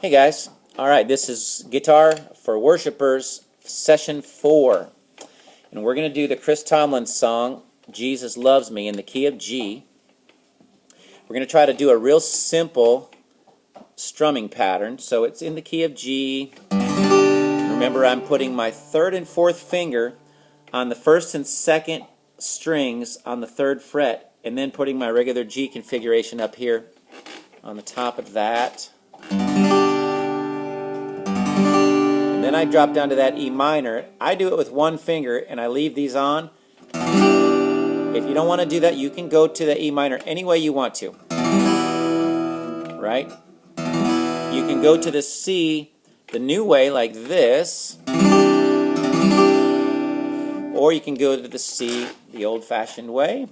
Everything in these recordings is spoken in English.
Hey guys, alright, this is Guitar for Worshipers, Session 4. And we're going to do the Chris Tomlin song, Jesus Loves Me, in the key of G. We're going to try to do a real simple strumming pattern. So it's in the key of G. Remember, I'm putting my third and fourth finger on the first and second strings on the third fret, and then putting my regular G configuration up here on the top of that. And then I drop down to that E minor. I do it with one finger and I leave these on. If you don't want to do that, you can go to the E minor any way you want to. Right? You can go to the C the new way, like this. Or you can go to the C the old-fashioned way.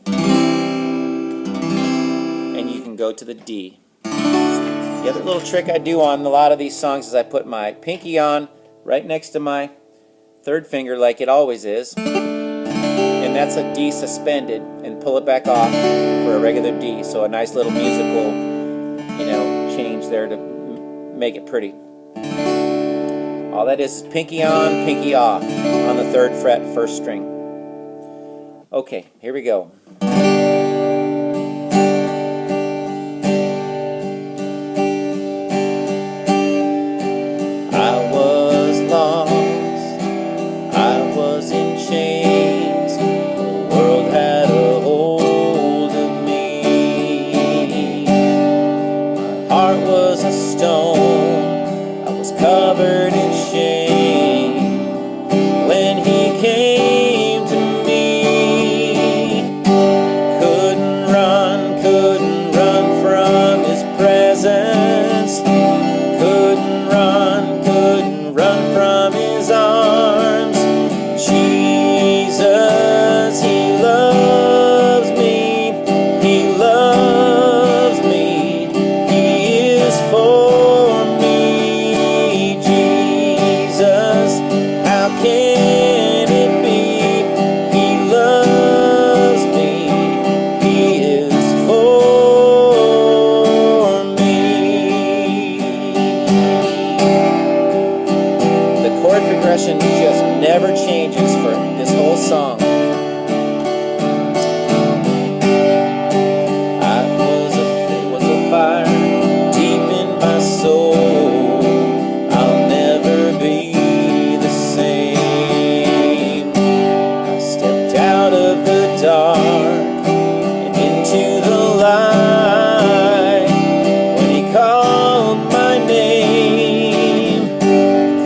And you can go to the D. The other little trick I do on a lot of these songs is I put my pinky on right next to my third finger, like it always is, and that's a D suspended, and pull it back off for a regular D. So a nice little musical, change there to make it pretty. All that is pinky on, pinky off on the third fret, first string. Okay, here we go. Covered in shame when he came to me. Couldn't run from his presence. Couldn't run from his arms. Jesus, he loves me. He loves me. He is for can it be? He loves me. He is for me. The chord progression just never changes for this whole song. It was a fire deep in my soul. I'll never be dark and into the light when he called my name.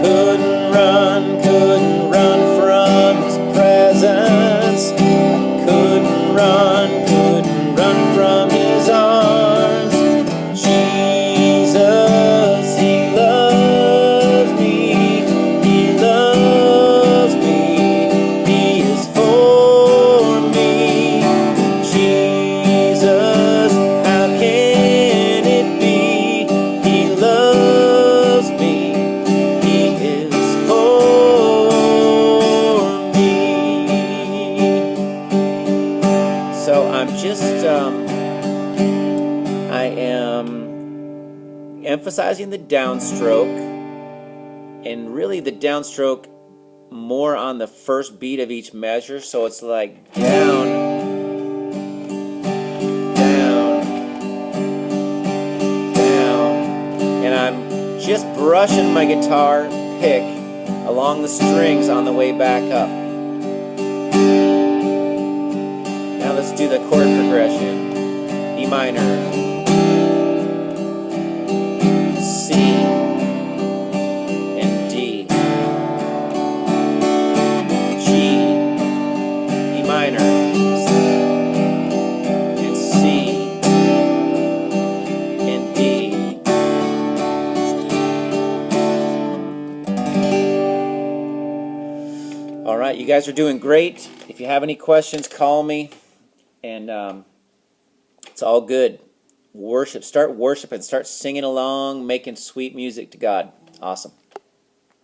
Couldn't run from his presence. Couldn't run from his arms. Jesus, he loves me. He loves me. He is for I am emphasizing the downstroke, and really the downstroke more on the first beat of each measure, so it's like down, down, down, and I'm just brushing my guitar pick along the strings on the way back up. Now let's do the chord progression. E minor, C, and D, G, E minor, and C, and D. Alright, you guys are doing great. If you have any questions, call me, and it's all good. Start worshiping, start singing along, making sweet music to God. Awesome.